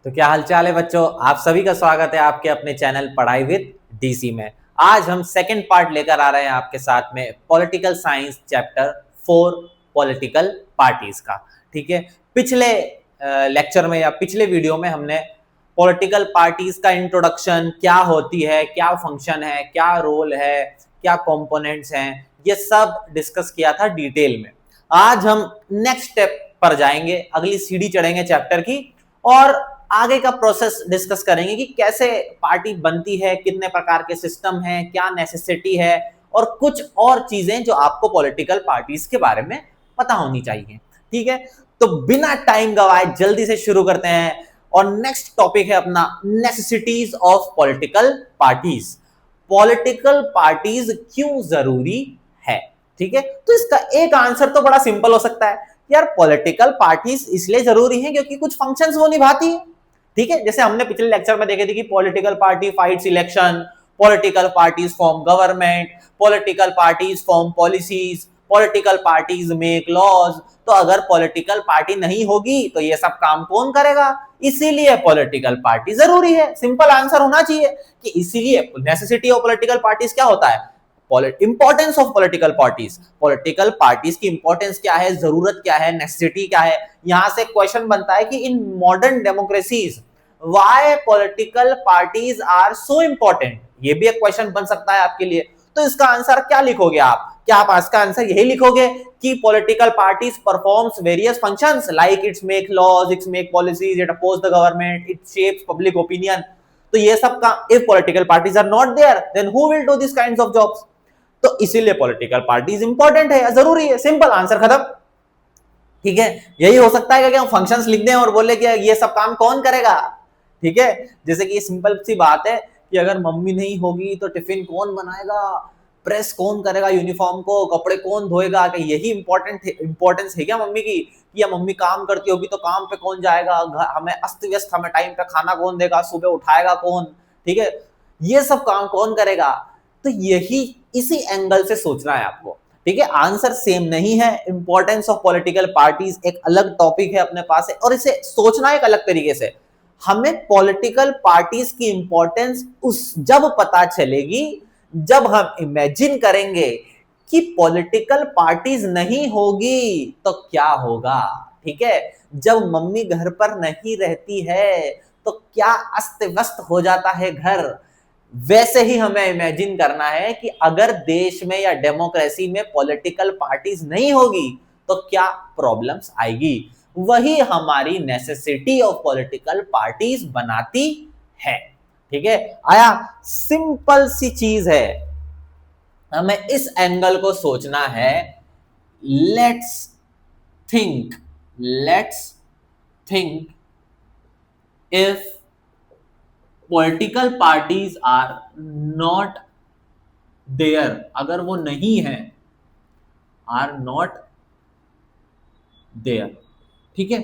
तो क्या हालचाल है बच्चों, आप सभी का स्वागत है आपके अपने चैनल पढ़ाई विद डीसी में। आज हम सेकंड पार्ट लेकर आ रहे हैं आपके साथ में political science chapter 4 political parties का। ठीक है, पिछले लेक्चर में या पिछले वीडियो में हमने पॉलिटिकल पार्टीज का इंट्रोडक्शन, क्या होती है, क्या फंक्शन है, क्या रोल है, क्या कंपोनेंट्स हैं, ये सब डिस्कस किया था डिटेल में। आज हम नेक्स्ट स्टेप पर जाएंगे, अगली सीढ़ी चढ़ेंगे चैप्टर की और आगे का प्रोसेस डिस्कस करेंगे कि कैसे पार्टी बनती है, कितने प्रकार के सिस्टम हैं, क्या नेसेसिटी है और कुछ और चीजें जो आपको पॉलिटिकल पार्टीज के बारे में पता होनी चाहिए। ठीक है, तो बिना टाइम गवाए जल्दी से शुरू करते हैं और नेक्स्ट टॉपिक है अपना necessities of political parties. Political parties क्यों जरूरी है? ठीक है, तो इसका एक आंसर तो बड़ा सिंपल हो सकता है यार, पॉलिटिकल पार्टीज इसलिए जरूरी है क्योंकि कुछ फंक्शंस वो निभाती है। ठीक है, जैसे हमने पिछले लेक्चर में देखे थे कि political party fights election, political parties form government, political parties form policies, political parties make laws. तो अगर पॉलिटिकल पार्टी नहीं होगी तो ये सब काम कौन करेगा? इसीलिए पॉलिटिकल पार्टी जरूरी है। सिंपल आंसर होना चाहिए कि इसीलिए नेसेसिटी ऑफ पॉलिटिकल पार्टीज क्या होता है, importance of political parties. Political parties की इंपॉर्टेंस क्या है, जरूरत क्या है, नेसेसिटी क्या है। यहां से क्वेश्चन बनता है कि in modern democracies why political parties are so important. ये भी एक क्वेश्चन बन सकता है आपके लिए। तो इसका आंसर क्या लिखोगे आप? क्या आप इसका आंसर यही लिखोगे कि political parties performs various functions like its make laws, its make policies, it oppose the government, it shapes public opinion. तो ये सब का if political parties are not there then who will do this kinds of jobs? तो इसीलिए political parties important है, जरूरी है। Simple answer खत्म। ठीक है, यही हो सकता है कि हम फंक्शंस लिख दें और बोले कि ये सब काम कौन करेगा। ठीक है, जैसे कि सिंपल सी बात है कि अगर मम्मी नहीं होगी तो टिफिन कौन बनाएगा, प्रेस कौन करेगा यूनिफॉर्म को, कपड़े कौन धोएगा। कि यही इंपॉर्टेंस है क्या मम्मी की? या मम्मी काम करती होगी तो काम पे कौन जाएगा, हमें अस्त व्यस्त, हमें टाइम पे खाना कौन देगा, सुबह उठाएगा कौन? ठीक है, ये सब काम कौन करेगा? तो यही इसी एंगल से सोचना है आपको। ठीक है, आंसर सेम नहीं है। इंपॉर्टेंस ऑफ पॉलिटिकल पार्टीज एक अलग टॉपिक है अपने पास है और इसे सोचना एक अलग तरीके से। हमें पॉलिटिकल पार्टीज की इंपॉर्टेंस उस जब पता चलेगी जब हम इमेजिन करेंगे कि पॉलिटिकल पार्टीज नहीं होगी तो क्या होगा। ठीक है, जब मम्मी घर पर नहीं रहती है तो क्या अस्त व्यस्त हो जाता है घर। वैसे ही हमें इमेजिन करना है कि अगर देश में या डेमोक्रेसी में पॉलिटिकल पार्टीज नहीं होगी तो क्या प्रॉब्लम्स आएगी। वही हमारी नेसेसिटी ऑफ पॉलिटिकल पार्टीज बनाती है। ठीक है, आया? सिंपल सी चीज है, हमें इस एंगल को सोचना है। Let's think if political parties are not there, अगर वो नहीं है, आर नॉट देयर। ठीक है,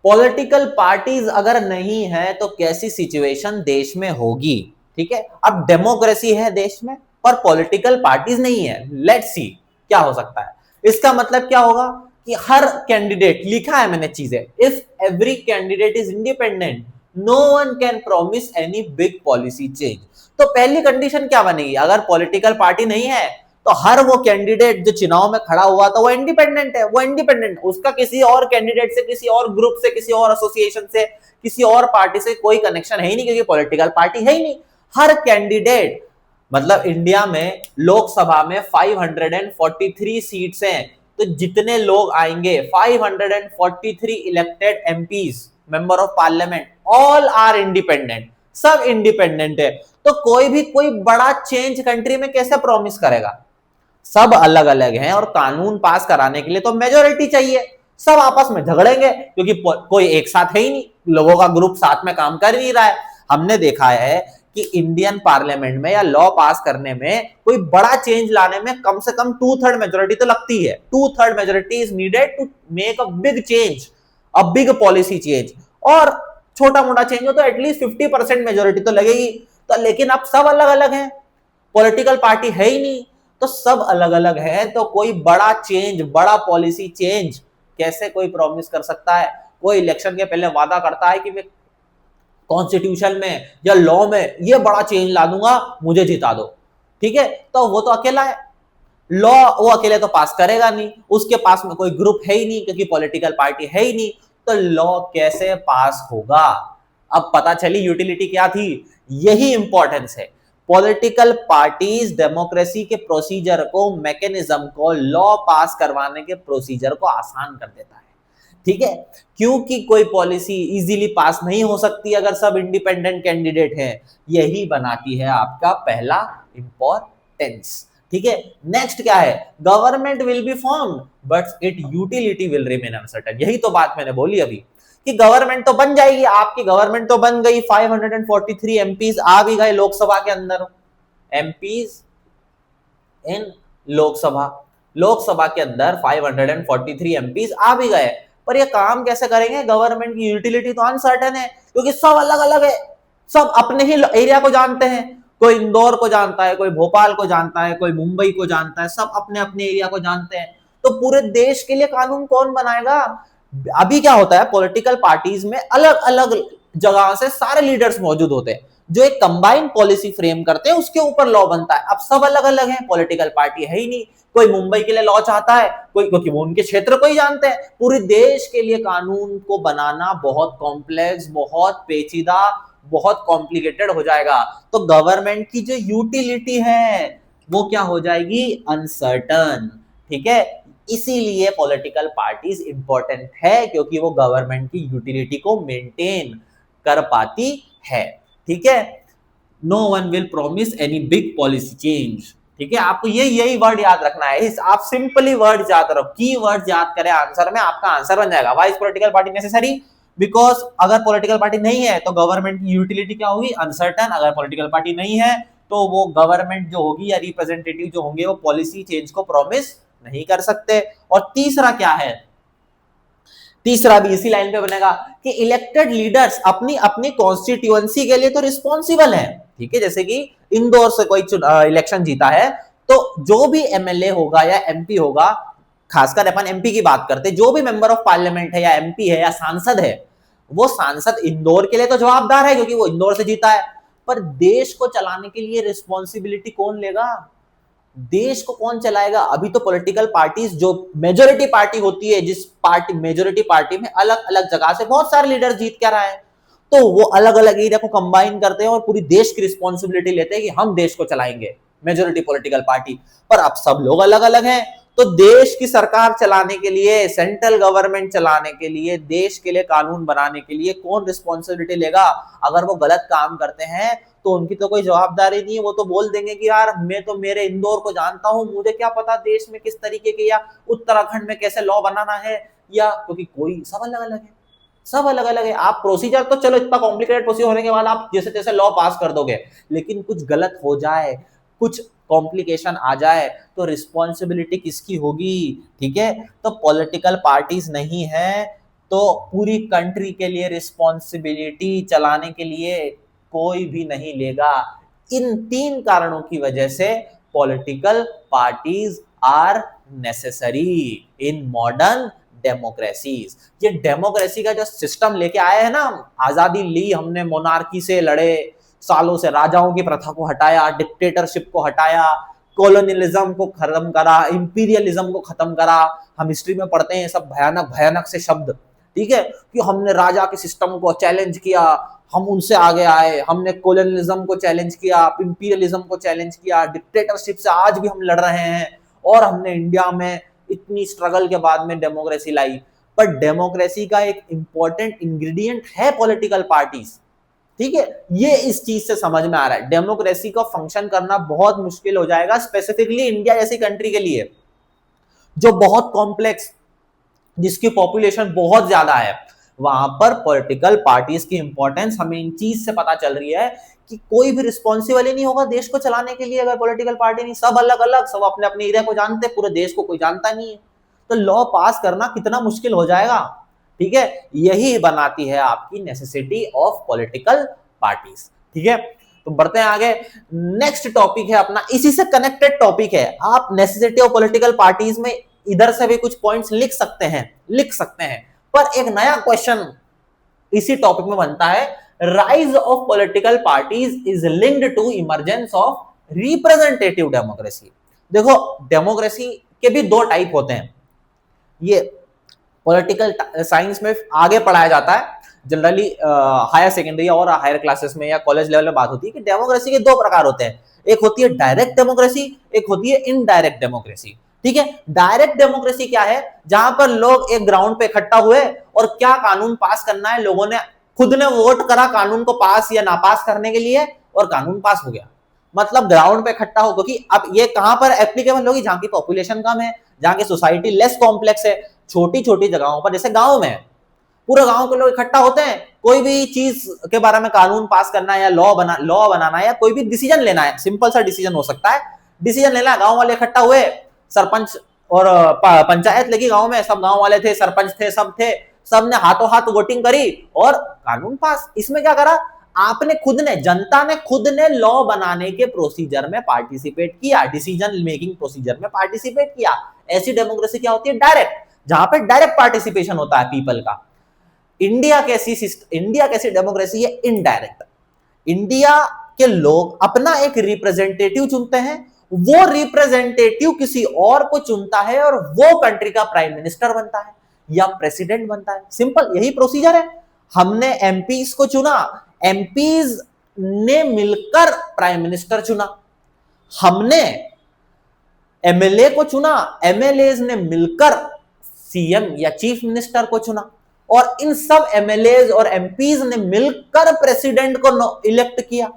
पॉलिटिकल पार्टीज अगर नहीं है तो कैसी सिचुएशन देश में होगी। ठीक है, अब डेमोक्रेसी है देश में पर पॉलिटिकल पार्टीज नहीं है। लेट्स सी क्या हो सकता है। इसका मतलब क्या होगा कि हर कैंडिडेट, लिखा है मैंने चीजें, if every candidate is independent no one can promise any big policy change. तो पहली कंडीशन क्या बनेगी? अगर पॉलिटिकल पार्टी नहीं है तो हर वो कैंडिडेट जो चुनाव में खड़ा हुआ था वो इंडिपेंडेंट है। वो इंडिपेंडेंट, उसका किसी और कैंडिडेट से, किसी और ग्रुप से, किसी और एसोसिएशन से, किसी और पार्टी से कोई कनेक्शन है ही नहीं क्योंकि पॉलिटिकल पार्टी है ही नहीं। हर कैंडिडेट, मतलब इंडिया में लोकसभा में 543 सीट्स हैं, तो जितने लोग आएंगे 543 elected MPs, member of parliament, all are independent, सब इंडिपेंडेंट है। तो कोई भी कोई बड़ा चेंज कंट्री में कैसे प्रॉमिस करेगा? सब अलग अलग हैं और कानून पास कराने के लिए तो मेजोरिटी चाहिए। सब आपस में झगड़ेंगे क्योंकि कोई एक साथ है ही नहीं, लोगों का ग्रुप साथ में काम कर नहीं रहा है। हमने देखा है कि इंडियन पार्लियामेंट में या लॉ पास करने में, कोई बड़ा चेंज लाने में कम से कम 2/3 मेजोरिटी तो लगती है। 2/3 majority is needed to make a big change, a big policy change. और छोटा मोटा चेंज हो तो एटलीस्ट 50% मेजोरिटी तो लगेगी। तो लेकिन अब सब अलग अलग हैं, पॉलिटिकल पार्टी है ही नहीं, तो सब अलग अलग है, तो कोई बड़ा चेंज, बड़ा पॉलिसी चेंज कैसे कोई प्रॉमिस कर सकता है? वो इलेक्शन के पहले वादा करता है कि मैं कॉन्स्टिट्यूशन में या लॉ में ये बड़ा चेंज ला दूंगा, मुझे जिता दो, ठीक है, तो वो तो अकेला है, लॉ वो अकेले तो पास करेगा नहीं, उसके पास में कोई ग्रुप है ही नहीं क्योंकि पॉलिटिकल पार्टी है ही नहीं, तो लॉ कैसे पास होगा। अब पता चली यूटिलिटी क्या थी, यही इंपॉर्टेंस है। पॉलिटिकल पार्टीज डेमोक्रेसी के प्रोसीजर को, मैकेनिज्म को, लॉ पास करवाने के प्रोसीजर को आसान कर देता है, ठीक है, क्योंकि कोई पॉलिसी इजीली पास नहीं हो सकती अगर सब इंडिपेंडेंट कैंडिडेट हैं, यही बनाती है आपका पहला इंपॉर्टेंस, ठीक है। नेक्स्ट क्या है, government will be formed but it utility will remain uncertain. यही तो बात मैंने बोली अभी कि गवर्नमेंट तो बन जाएगी, आपकी गवर्नमेंट तो बन गई, 543 एमपीज आ भी गए लोकसभा के अंदर, एमपीज इन लोकसभा के अंदर 543 एमपीज आ भी गए, पर ये काम कैसे करेंगे, गवर्नमेंट की यूटिलिटी तो अनसर्टेन है क्योंकि सब अलग अलग है, सब अपने ही एरिया को जानते हैं, कोई इंदौर को जानता है, कोई भोपाल को जानता है, कोई मुंबई को जानता है, सब अपने अपने एरिया को जानते हैं, तो पूरे देश के लिए कानून कौन बनाएगा। अभी क्या होता है, पॉलिटिकल पार्टीज में अलग अलग जगह से सारे लीडर्स मौजूद होते हैं जो एक कंबाइंड पॉलिसी फ्रेम करते हैं, उसके ऊपर लॉ बनता है। अब सब अलग अलग हैं, पॉलिटिकल पार्टी है ही नहीं, कोई मुंबई के लिए लॉ चाहता है, कोई क्योंकि वो उनके क्षेत्र को ही जानते हैं, पूरे देश के लिए कानून को बनाना बहुत कॉम्प्लेक्स, बहुत पेचीदा, बहुत कॉम्प्लिकेटेड हो जाएगा, तो गवर्नमेंट की जो यूटिलिटी है वो क्या हो जाएगी, अनसर्टन, ठीक है। इसीलिए पॉलिटिकल पार्टीज इंपॉर्टेंट है क्योंकि वो गवर्नमेंट की यूटिलिटी को मेंटेन कर पाती है, ठीक है। No one will promise any big policy change, ठीक है, आपको यही वर्ड याद रखना है, आप सिंपली वर्ड याद रखो, की वर्ड याद करें आंसर में, आपका आंसर बन जाएगा। Why is political party necessary, because अगर पॉलिटिकल पार्टी नहीं है तो गवर्नमेंट की यूटिलिटी क्या होगी, अनसर्टन। अगर पॉलिटिकल पार्टी नहीं है तो वो गवर्नमेंट जो होगी या रिप्रेजेंटेटिव जो होंगे वो पॉलिसी चेंज को प्रॉमिस नहीं कर सकते। और तीसरा क्या है, तीसरा भी इसी लाइन पे बनेगा कि इलेक्टेड लीडर्स अपनी अपनी कॉन्स्टिट्यूएंसी के लिए तो रिस्पॉन्सिबल है, ठीक है, जैसे कि इंदौर से कोई इलेक्शन जीता है तो जो भी एमएलए होगा या एमपी होगा, खासकर अपन एमपी की बात करते, जो भी मेंबर ऑफ पार्लियामेंट है या एमपी है या सांसद है, वो सांसद इंदौर के लिए तो जवाबदार है क्योंकि वो इंदौर से जीता है, पर देश को चलाने के लिए रिस्पॉन्सिबिलिटी कौन लेगा, देश को कौन चलाएगा। अभी तो पॉलिटिकल पार्टीज जो मेजोरिटी पार्टी होती है, जिस पार्टी मेजोरिटी पार्टी में अलग अलग जगह से बहुत सारे लीडर जीत के रहे हैं, तो वो अलग अलग एरिया को कंबाइन करते हैं और पूरी देश की रिस्पॉन्सिबिलिटी लेते हैं कि हम देश को चलाएंगे, मेजोरिटी पॉलिटिकल पार्टी। पर अब सब लोग अलग अलग हैं, तो देश की सरकार चलाने के लिए, सेंट्रल गवर्नमेंट चलाने के लिए, देश के लिए कानून बनाने के लिए कौन रिस्पॉन्सिबिलिटी लेगा। अगर वो गलत काम करते हैं तो उनकी तो कोई जवाबदारी नहीं है, वो तो बोल देंगे कि यार मैं तो मेरे इंदौर को जानता हूं, मुझे क्या पता देश में किस तरीके के या उत्तराखंड में कैसे लॉ बनाना है, या क्योंकि कोई सब अलग अलग है, सब अलग अलग है। आप प्रोसीजर तो चलो इतना कॉम्प्लिकेटेड प्रोसीजर होने के बाद आप जैसे तैसे लॉ पास कर दोगे, लेकिन कुछ गलत हो जाए, कुछ कॉम्प्लिकेशन आ जाए तो रिस्पॉन्सिबिलिटी किसकी होगी, ठीक है। तो पॉलिटिकल पार्टीज नहीं है तो पूरी कंट्री के लिए रिस्पॉन्सिबिलिटी चलाने के लिए कोई भी नहीं लेगा। इन तीन कारणों की वजह से political parties are necessary in modern democracies. ये डेमोक्रेसी का जो सिस्टम लेके आए हैं ना, आजादी ली हमने, मोनार्की से लड़े, सालों से राजाओं की प्रथा को हटाया, डिक्टेटरशिप को हटाया, कॉलोनियलिज्म को खत्म करा, इंपीरियलिज्म को खत्म करा। हम हिस्ट्री में पढ़ते हैं सब भयानक भयानक से शब्द, ठीक है, कि हमने राजा के सिस्टम को चैलेंज किया, हम उनसे आगे आए, हमने कॉलोनियलिज्म को चैलेंज किया, इंपीरियलिज्म को चैलेंज किया, डिक्टेटरशिप से आज भी हम लड़ रहे हैं, और हमने इंडिया में इतनी स्ट्रगल के बाद में डेमोक्रेसी लाई। पर डेमोक्रेसी का एक इंपॉर्टेंट इंग्रेडिएंट है पॉलिटिकल पार्टीज, ठीक है, ये इस चीज से समझ में आ रहा है। डेमोक्रेसी का फंक्शन करना बहुत मुश्किल हो जाएगा, स्पेसिफिकली इंडिया जैसी कंट्री के लिए जो बहुत कॉम्प्लेक्स, जिसकी पॉपुलेशन बहुत ज्यादा है, वहां पर पॉलिटिकल पार्टीज की इंपॉर्टेंस हमें इन चीज से पता चल रही है कि कोई भी रिस्पॉन्सिबल ही नहीं होगा देश को चलाने के लिए अगर पॉलिटिकल पार्टी नहीं, सब अलग अलग, सब अपने अपने एरिया को जानते, पूरे देश को कोई जानता नहीं है, तो लॉ पास करना कितना मुश्किल हो जाएगा, ठीक है। यही बनाती है आपकी नेसेसिटी ऑफ पॉलिटिकल पार्टीज, ठीक है। तो बढ़ते हैं आगे, नेक्स्ट टॉपिक है अपना, इसी से कनेक्टेड टॉपिक है। आप नेसेसिटी ऑफ पॉलिटिकल पार्टीज में इधर से भी कुछ पॉइंट्स लिख सकते हैं, पर एक नया क्वेश्चन इसी टॉपिक में बनता है, rise of political parties is linked to emergence of representative democracy. देखो डेमोक्रेसी के भी दो टाइप होते हैं, ये पॉलिटिकल साइंस में आगे पढ़ाया जाता है जनरली, हायर सेकेंडरी और हायर क्लासेस में या कॉलेज लेवल में बात होती है कि डेमोक्रेसी के दो प्रकार होते हैं, एक होती है डायरेक्ट डेमोक्रेसी, एक होती है इनडायरेक्ट डेमोक्रेसी। ठीक है, डायरेक्ट डेमोक्रेसी क्या है, जहां पर लोग एक ग्राउंड पे इकट्ठा हुए और क्या कानून पास करना है, लोगों ने खुद ने वोट करा कानून को पास या नापास करने के लिए और कानून पास हो गया। मतलब ग्राउंड पे इकट्ठा हो, क्योंकि अब ये कहां पर एप्लीकेबल होगी, जहां की पॉपुलेशन कम है, जहां की सोसाइटी लेस कॉम्प्लेक्स है, छोटी छोटी जगहों पर, जैसे गांव में पूरे गांव के लोग इकट्ठा होते हैं, कोई भी चीज के बारे में कानून पास करना है या लॉ बनाना है या कोई भी डिसीजन लेना है, सिंपल सा डिसीजन हो सकता है, डिसीजन लेना है, गांव वाले इकट्ठा हुए, सरपंच और पंचायत लगी गांव में, सब गांव वाले थे, सरपंच थे, सब ने हाथों हाथ वोटिंग करी और कानून पास। इसमें क्या करा, आपने खुद ने, जनता ने खुद ने लॉ बनाने के प्रोसीजर में पार्टिसिपेट किया, डिसीजन मेकिंग प्रोसीजर में पार्टिसिपेट किया। ऐसी डेमोक्रेसी क्या होती है, डायरेक्ट, जहां पे डायरेक्ट पार्टिसिपेशन होता है पीपल का। इंडिया कैसी डेमोक्रेसी है, इनडायरेक्ट। इंडिया के लोग अपना एक रिप्रेजेंटेटिव चुनते हैं, वो रिप्रेजेंटेटिव किसी और को चुनता है और वो कंट्री का प्राइम मिनिस्टर बनता है या प्रेसिडेंट बनता है। सिंपल यही प्रोसीजर है। हमने एमपीज को चुना, एमपीज ने मिलकर प्राइम मिनिस्टर चुना, हमने एमएलए को चुना, एमएलए ने मिलकर सीएम या चीफ मिनिस्टर को चुना, और इन सब एमएलए और एमपीज ने मिलकर प्रेसिडेंट को इलेक्ट किया।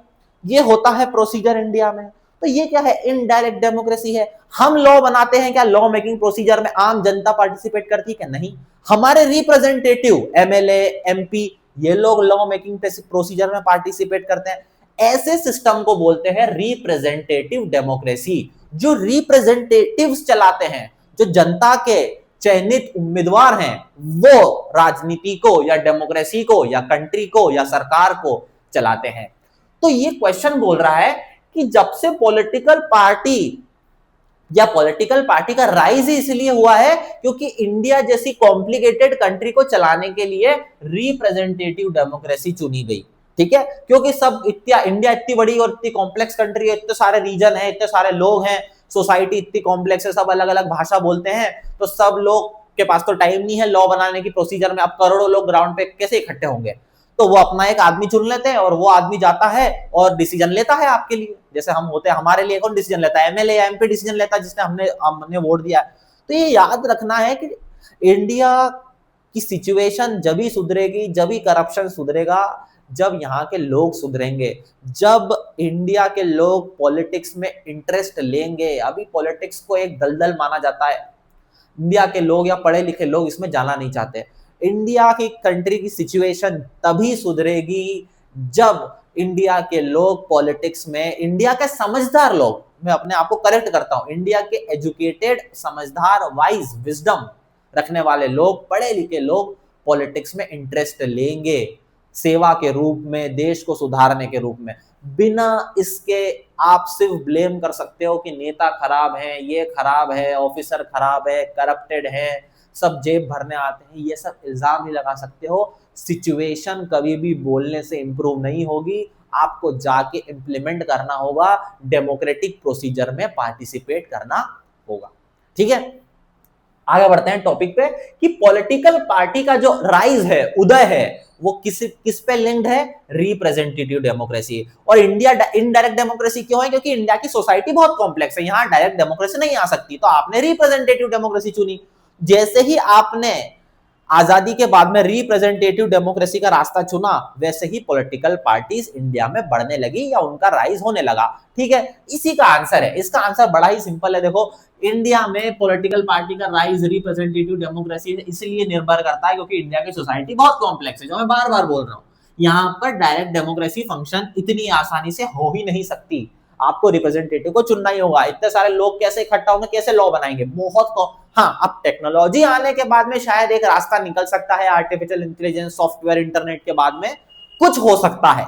ये होता है प्रोसीजर इंडिया में। तो ये क्या है, इनडायरेक्ट डेमोक्रेसी है। हम लॉ बनाते हैं, क्या लॉ मेकिंग प्रोसीजर में आम जनता पार्टिसिपेट करती है क्या, नहीं। हमारे रिप्रेजेंटेटिव एमएलए एमपी ये लोग लॉ मेकिंग प्रोसीजर में पार्टिसिपेट करते हैं। ऐसे सिस्टम को बोलते हैं रिप्रेजेंटेटिव डेमोक्रेसी। जो रिप्रेजेंटेटिव्स चलाते हैं, जो जनता के चयनित उम्मीदवार हैं, वो राजनीति को या डेमोक्रेसी को या कंट्री को या सरकार को चलाते हैं। तो ये क्वेश्चन बोल रहा है कि जब से पॉलिटिकल पार्टी का राइज इसलिए हुआ है क्योंकि इंडिया जैसी कॉम्प्लिकेटेड कंट्री को चलाने के लिए रिप्रेजेंटेटिव डेमोक्रेसी चुनी गई। ठीक है, क्योंकि इंडिया इतनी बड़ी और इतनी कॉम्प्लेक्स कंट्री है, इतने सारे रीजन है, इतने सारे लोग हैं, सोसाइटी इतनी कॉम्प्लेक्स है, सब अलग अलग भाषा बोलते हैं, तो सब लोग के पास तो टाइम नहीं है लॉ बनाने की प्रोसीजर में। अब करोड़ों लोग ग्राउंड पे कैसे इकट्ठे होंगे, तो वो अपना एक आदमी चुन लेते हैं और वो आदमी जाता है और डिसीजन लेता है आपके लिए। जैसे हम होते हैं, हमारे लिए कौन डिसीजन लेता है, एमएलए या एमपी डिसीजन लेता है जिसने हमने वोट दिया। तो ये याद रखना है कि इंडिया की सिचुएशन जब ही सुधरेगी, जब ही करप्शन सुधरेगा, जब यहाँ के लोग सुधरेंगे, जब इंडिया के लोग पॉलिटिक्स में इंटरेस्ट लेंगे। अभी पॉलिटिक्स को एक दलदल माना जाता है, इंडिया के लोग या पढ़े लिखे लोग इसमें जाना नहीं चाहते। इंडिया की कंट्री की सिचुएशन तभी सुधरेगी जब इंडिया के लोग पॉलिटिक्स में, इंडिया के समझदार लोग, मैं अपने आप को करेक्ट करता हूं, इंडिया के एजुकेटेड, समझदार, वाइज, विजडम रखने वाले लोग, पढ़े लिखे लोग पॉलिटिक्स में इंटरेस्ट लेंगे, सेवा के रूप में, देश को सुधारने के रूप में। बिना इसके आप सिर्फ ब्लेम कर सकते हो कि नेता खराब है, ये खराब है, ऑफिसर खराब है, करप्टेड है, सब जेब भरने आते हैं, ये सब इल्जाम ही लगा सकते हो। सिचुएशन कभी भी बोलने से इंप्रूव नहीं होगी, आपको जाके इंप्लीमेंट करना होगा, डेमोक्रेटिक प्रोसीजर में पार्टिसिपेट करना होगा। ठीक है, आगे बढ़ते हैं टॉपिक पे कि पॉलिटिकल पार्टी का जो राइज है, उदय है, वो किस पे लिंक्ड है, रिप्रेजेंटेटिव डेमोक्रेसी। और इंडिया इनडायरेक्ट डेमोक्रेसी क्यों है, क्योंकि इंडिया की सोसाइटी बहुत कॉम्प्लेक्स है, यहाँ डायरेक्ट डेमोक्रेसी नहीं आ सकती, तो आपने रिप्रेजेंटेटिव डेमोक्रेसी चुनी। जैसे ही आपने आजादी के बाद में रिप्रेजेंटेटिव डेमोक्रेसी का रास्ता चुना, वैसे ही पॉलिटिकल पार्टीज इंडिया में बढ़ने लगी या उनका राइज होने लगा। ठीक है, इसी का आंसर है, इसका आंसर बड़ा ही सिंपल है। देखो, इंडिया में पॉलिटिकल पार्टी का राइज रिप्रेजेंटेटिव डेमोक्रेसी इसलिए निर्भर करता है क्योंकि इंडिया की सोसाइटी बहुत कॉम्प्लेक्स है, जो मैं बार बार बोल रहा हूँ। यहाँ पर डायरेक्ट डेमोक्रेसी फंक्शन इतनी आसानी से हो ही नहीं सकती, आपको रिप्रेजेंटेटिव को चुनना ही होगा। इतने सारे लोग कैसे इकट्ठा होंगे, कैसे लॉ बनाएंगे, बहुत हाँ, अब टेक्नोलॉजी आने के बाद में शायद एक रास्ता निकल सकता है, आर्टिफिशियल इंटेलिजेंस, सॉफ्टवेयर, इंटरनेट के बाद में कुछ हो सकता है,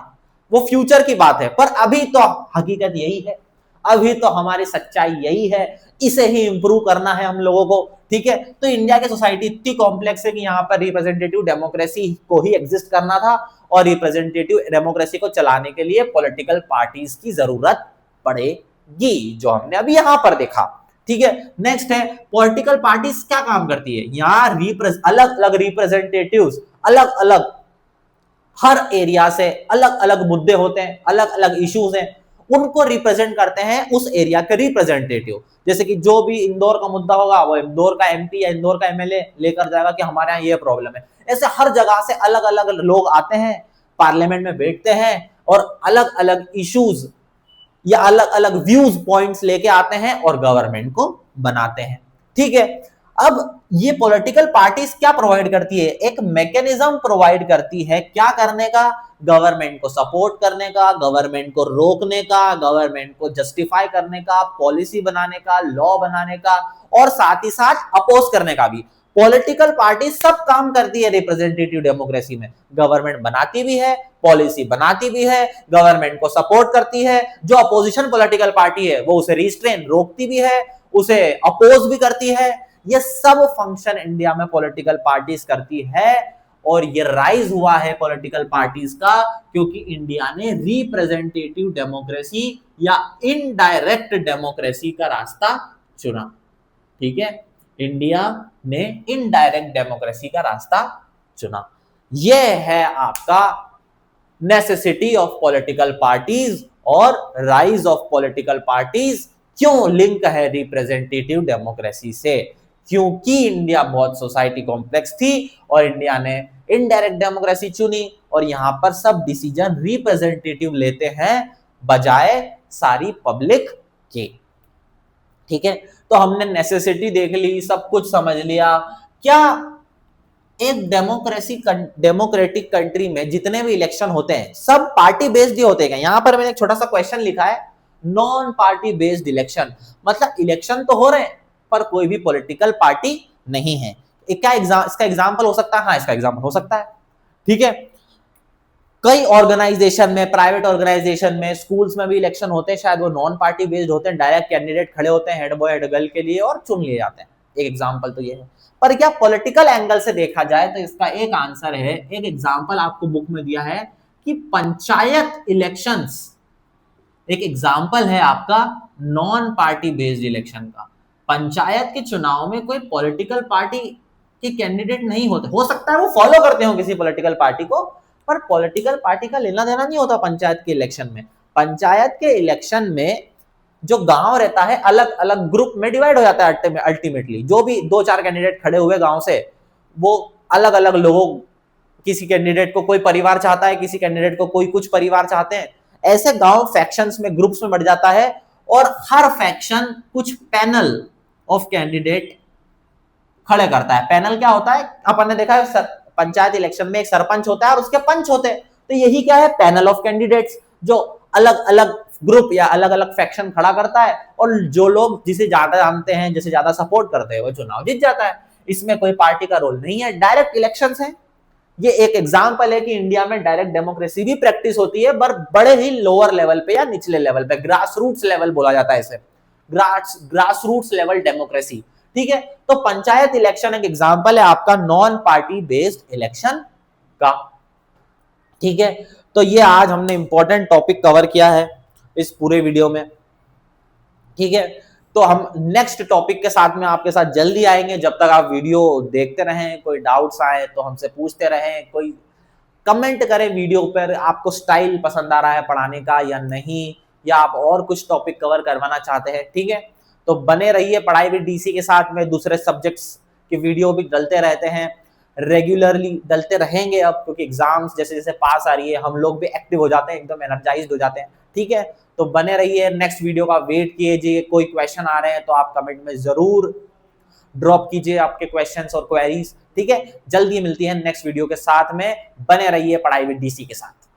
वो फ्यूचर की बात है। पर अभी तो हकीकत यही है, अभी तो हमारी सच्चाई यही है, इसे ही इंप्रूव करना है हम लोगों को। ठीक है। तो इंडिया की सोसाइटी इतनी कॉम्प्लेक्स है कि यहाँ पर रिप्रेजेंटेटिव डेमोक्रेसी को ही एग्जिस्ट करना था और रिप्रेजेंटेटिव डेमोक्रेसी को चलाने के लिए पॉलिटिकल पार्टीज की जरूरत पड़ेगी, जो हमने अभी यहां पर देखा। ठीक है, नेक्स्ट है पॉलिटिकल पार्टीज क्या काम करती है। यहाँ अलग अलग रिप्रेजेंटेटिव्स, अलग अलग हर एरिया से अलग अलग मुद्दे होते हैं, अलग अलग इश्यूज हैं, उनको रिप्रेजेंट करते हैं उस एरिया के रिप्रेजेंटेटिव। जैसे कि जो भी इंदौर का मुद्दा होगा वो इंदौर का एमपी या इंदौर का एमएलए लेकर जाएगा कि हमारे यहाँ ये प्रॉब्लम है। ऐसे हर जगह से अलग अलग लोग आते हैं, पार्लियामेंट में बैठते हैं और अलग अलग इश्यूज या अलग अलग व्यूज पॉइंट्स लेके आते हैं और गवर्नमेंट को बनाते हैं। ठीक है, अब ये पॉलिटिकल पार्टीज क्या प्रोवाइड करती है, एक मैकेनिज्म प्रोवाइड करती है क्या करने का, गवर्नमेंट को सपोर्ट करने का, गवर्नमेंट को रोकने का, गवर्नमेंट को जस्टिफाई करने का, पॉलिसी बनाने का, लॉ बनाने का और साथ ही साथ अपोज करने का भी। पॉलिटिकल पार्टी सब काम करती है रिप्रेजेंटेटिव डेमोक्रेसी में, गवर्नमेंट बनाती भी है, पॉलिसी बनाती भी है, गवर्नमेंट को सपोर्ट करती है, जो अपोजिशन पॉलिटिकल पार्टी है वो उसे रिस्ट्रेन रोकती भी है, उसे अपोज भी करती है। ये सब फंक्शन इंडिया में पॉलिटिकल पार्टीज करती है और ये राइज हुआ है पॉलिटिकल पार्टीज का क्योंकि इंडिया ने रिप्रेजेंटेटिव डेमोक्रेसी या इनडायरेक्ट डेमोक्रेसी का रास्ता चुना। ठीक है, इंडिया ने इनडायरेक्ट डेमोक्रेसी का रास्ता चुना। यह है आपका नेसेसिटी ऑफ पॉलिटिकल पार्टीज और राइज ऑफ पॉलिटिकल पार्टीज। क्यों लिंक है रिप्रेजेंटेटिव डेमोक्रेसी से, क्योंकि इंडिया बहुत सोसाइटी कॉम्प्लेक्स थी और इंडिया ने इनडायरेक्ट डेमोक्रेसी चुनी और यहां पर सब डिसीजन रिप्रेजेंटेटिव लेते हैं बजाय सारी पब्लिक के। ठीक है, तो हमने नेसेसिटी देख ली, सब कुछ समझ लिया। क्या एक डेमोक्रेटिक कंट्री में जितने भी इलेक्शन होते हैं सब पार्टी बेस्ड ही होते हैं? यहां पर मैंने एक छोटा सा क्वेश्चन लिखा है, नॉन पार्टी बेस्ड इलेक्शन, मतलब इलेक्शन तो हो रहे हैं पर कोई भी पॉलिटिकल पार्टी नहीं है। क्या इसका एग्जांपल हो सकता है? हाँ, इसका एग्जांपल हो सकता है। ठीक है, कई ऑर्गेनाइजेशन में, प्राइवेट ऑर्गेनाइजेशन में, स्कूल्स में भी इलेक्शन होते हैं, शायद वो नॉन पार्टी बेस्ड होते हैं, डायरेक्ट कैंडिडेट खड़े होते हैं हेड बॉय हेड गर्ल के लिए और चुन लिए जाते हैं। एक एग्जांपल तो ये है। पर क्या पॉलिटिकल एंगल से देखा जाए तो इसका एक आंसर है, एक एग्जांपल आपको बुक में दिया है कि पंचायत इलेक्शंस एक एग्जांपल है आपका नॉन पार्टी बेस्ड इलेक्शन का। पंचायत के चुनाव में कोई पॉलिटिकल पार्टी के कैंडिडेट नहीं होते, हो सकता है वो फॉलो करते हो किसी पॉलिटिकल पार्टी को, पर पॉलिटिकल पार्टी का लेना देना नहीं होता पंचायत के इलेक्शन में। पंचायत के इलेक्शन में जो गांव रहता है अलग अलग ग्रुप में डिवाइड हो जाता है अल्टीमेटली। जो भी 2-4 कैंडिडेट खड़े हुए गांव से, वो अलग अलग लोगों, किसी कैंडिडेट को कोई परिवार चाहता है, किसी कैंडिडेट को कोई कुछ परिवार चाहते हैं, ऐसे गांव फैक्शंस में, ग्रुप्स में बढ़ जाता है और हर फैक्शन कुछ पैनल ऑफ कैंडिडेट खड़े करता है। पैनल क्या होता है, अपन ने देखा है पंचायत इलेक्शन में एक सरपंच होता है और उसके पंच होते हैं, तो यही क्या है, पैनल ऑफ कैंडिडेट्स, जो अलग अलग ग्रुप या अलग अलग फैक्शन खड़ा करता है और जो लोग जिसे ज्यादा जानते हैं, जिसे ज्यादा सपोर्ट करते हैं, वो चुनाव जीत जाता है। इसमें कोई पार्टी का रोल नहीं है, डायरेक्ट इलेक्शंस है। ये एक एग्जांपल है कि इंडिया में डायरेक्ट डेमोक्रेसी भी प्रैक्टिस होती है, पर बड़े ही लोअर लेवल पे या निचले लेवल पे, ग्रास रूट्स लेवल बोला जाता है इसे, ग्रास रूट्स लेवल डेमोक्रेसी। ठीक है, तो पंचायत इलेक्शन एक एग्जांपल है आपका नॉन पार्टी बेस्ड इलेक्शन का। ठीक है, तो ये आज हमने इंपॉर्टेंट टॉपिक कवर किया है इस पूरे वीडियो में। ठीक है, तो हम नेक्स्ट टॉपिक के साथ में आपके साथ जल्दी आएंगे। जब तक आप वीडियो देखते रहें, कोई डाउट्स आए तो हमसे पूछते रहें, कोई कमेंट करें वीडियो पर, आपको स्टाइल पसंद आ रहा है पढ़ाने का या नहीं, या आप और कुछ टॉपिक कवर करवाना चाहते हैं। ठीक है, तो बने रहिए पढ़ाई विद डीसी के साथ में। दूसरे सब्जेक्ट्स के वीडियो भी डलते रहते हैं, रेगुलरली डलते रहेंगे अब, क्योंकि एग्जाम्स जैसे जैसे पास आ रही है हम लोग भी एक्टिव हो जाते हैं, एकदम एनर्जाइज्ड हो जाते हैं। ठीक है, तो बने रहिए, नेक्स्ट वीडियो का वेट कीजिए। कोई क्वेश्चन आ रहे हैं तो आप कमेंट में जरूर ड्रॉप कीजिए आपके क्वेश्चंस और क्वेरीज। ठीक है, जल्दी मिलती है नेक्स्ट वीडियो के साथ में। बने रहिए पढ़ाई विद डीसी के साथ।